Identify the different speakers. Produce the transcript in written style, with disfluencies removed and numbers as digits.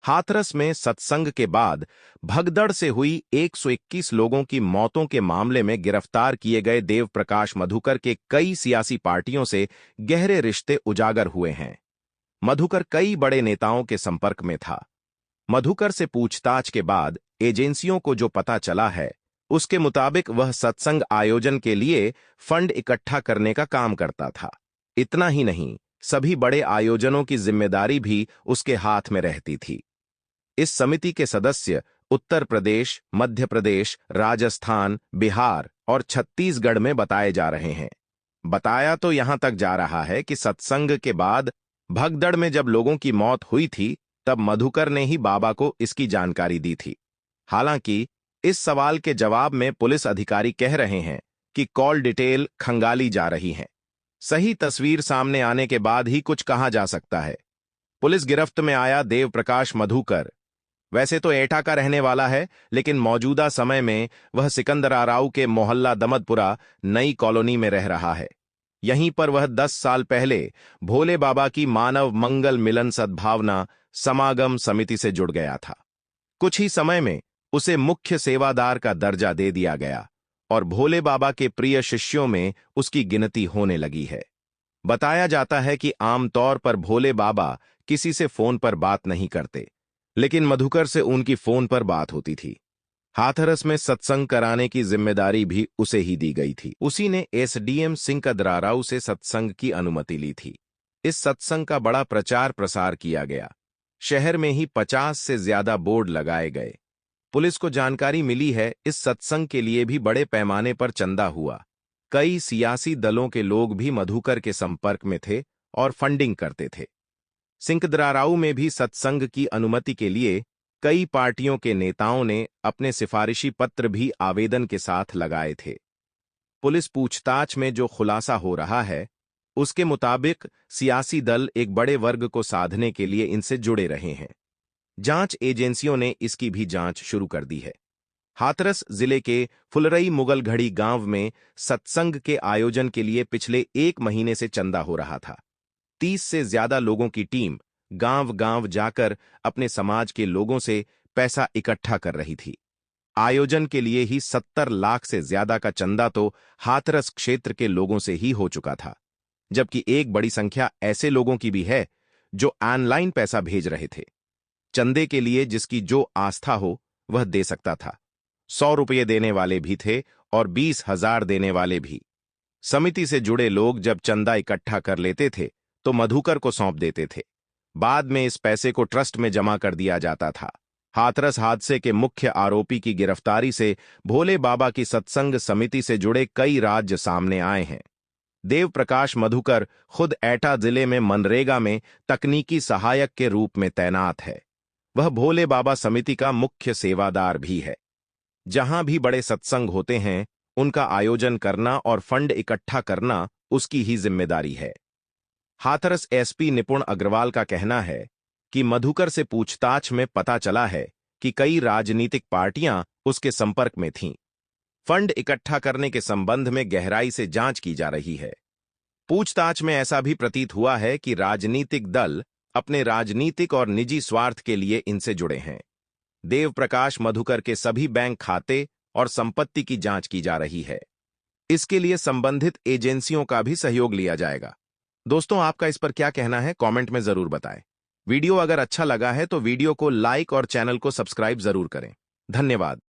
Speaker 1: हाथरस में सत्संग के बाद भगदड़ से हुई 121 लोगों की मौतों के मामले में गिरफ्तार किए गए देवप्रकाश मधुकर के कई सियासी पार्टियों से गहरे रिश्ते उजागर हुए हैं। मधुकर कई बड़े नेताओं के संपर्क में था। मधुकर से पूछताछ के बाद एजेंसियों को जो पता चला है, उसके मुताबिक वह सत्संग आयोजन के लिए फंड इकट्ठा करने का काम करता था। इतना ही नहीं, सभी बड़े आयोजनों की जिम्मेदारी भी उसके हाथ में रहती थी। इस समिति के सदस्य उत्तर प्रदेश, मध्य प्रदेश, राजस्थान, बिहार और छत्तीसगढ़ में बताए जा रहे हैं। बताया तो यहां तक जा रहा है कि सत्संग के बाद भगदड़ में जब लोगों की मौत हुई थी, तब मधुकर ने ही बाबा को इसकी जानकारी दी थी। हालांकि इस सवाल के जवाब में पुलिस अधिकारी कह रहे हैं कि कॉल डिटेल खंगाली जा रही है। सही तस्वीर सामने आने के बाद ही कुछ कहा जा सकता है। पुलिस गिरफ्त में आया देवप्रकाश मधुकर वैसे तो एटा का रहने वाला है, लेकिन मौजूदा समय में वह सिकंदराराव के मोहल्ला दमदपुरा नई कॉलोनी में रह रहा है। यहीं पर वह 10 साल पहले भोले बाबा की मानव मंगल मिलन सद्भावना समागम समिति से जुड़ गया था। कुछ ही समय में उसे मुख्य सेवादार का दर्जा दे दिया गया और भोले बाबा के प्रिय शिष्यों में उसकी गिनती होने लगी है। बताया जाता है कि आमतौर पर भोले बाबा किसी से फोन पर बात नहीं करते, लेकिन मधुकर से उनकी फोन पर बात होती थी। हाथरस में सत्संग कराने की जिम्मेदारी भी उसे ही दी गई थी। उसी ने एसडीएम सिकंदराराव से सत्संग की अनुमति ली थी। इस सत्संग का बड़ा प्रचार प्रसार किया गया। शहर में ही 50 से ज्यादा बोर्ड लगाए गए। पुलिस को जानकारी मिली है, इस सत्संग के लिए भी बड़े पैमाने पर चंदा हुआ। कई सियासी दलों के लोग भी मधुकर के संपर्क में थे और फंडिंग करते थे। सिकंदराराव में भी सत्संग की अनुमति के लिए कई पार्टियों के नेताओं ने अपने सिफारिशी पत्र भी आवेदन के साथ लगाए थे। पुलिस पूछताछ में जो खुलासा हो रहा है, उसके मुताबिक सियासी दल एक बड़े वर्ग को साधने के लिए इनसे जुड़े रहे हैं। जांच एजेंसियों ने इसकी भी जांच शुरू कर दी है। हाथरस जिले के फुलरई मुगलघड़ी गांव में सत्संग के आयोजन के लिए पिछले 1 महीने से चंदा हो रहा था। 30 से ज्यादा लोगों की टीम गांव-गांव जाकर अपने समाज के लोगों से पैसा इकट्ठा कर रही थी। आयोजन के लिए ही 70 लाख से ज्यादा का चंदा तो हाथरस क्षेत्र के लोगों से ही हो चुका था, जबकि एक बड़ी संख्या ऐसे लोगों की भी है जो ऑनलाइन पैसा भेज रहे थे। चंदे के लिए जिसकी जो आस्था हो वह दे सकता था। 100 रुपये देने वाले भी थे और 20,000 देने वाले भी। समिति से जुड़े लोग जब चंदा इकट्ठा कर लेते थे तो मधुकर को सौंप देते थे। बाद में इस पैसे को ट्रस्ट में जमा कर दिया जाता था। हाथरस हादसे के मुख्य आरोपी की गिरफ्तारी से भोले बाबा की सत्संग समिति से जुड़े कई राज्य सामने आए हैं। देवप्रकाश मधुकर खुद एटा जिले में मनरेगा में तकनीकी सहायक के रूप में तैनात है। वह भोले बाबा समिति का मुख्य सेवादार भी है। जहां भी बड़े सत्संग होते हैं, उनका आयोजन करना और फंड इकट्ठा करना उसकी ही जिम्मेदारी है। हाथरस एसपी निपुण अग्रवाल का कहना है कि मधुकर से पूछताछ में पता चला है कि कई राजनीतिक पार्टियां उसके संपर्क में थीं। फंड इकट्ठा करने के संबंध में गहराई से जांच की जा रही है। पूछताछ में ऐसा भी प्रतीत हुआ है कि राजनीतिक दल अपने राजनीतिक और निजी स्वार्थ के लिए इनसे जुड़े हैं। देवप्रकाश मधुकर के सभी बैंक खाते और संपत्ति की जांच की जा रही है। इसके लिए संबंधित एजेंसियों का भी सहयोग लिया जाएगा। दोस्तों, आपका इस पर क्या कहना है, कमेंट में जरूर बताएं। वीडियो अगर अच्छा लगा है तो वीडियो को लाइक और चैनल को सब्सक्राइब जरूर करें। धन्यवाद।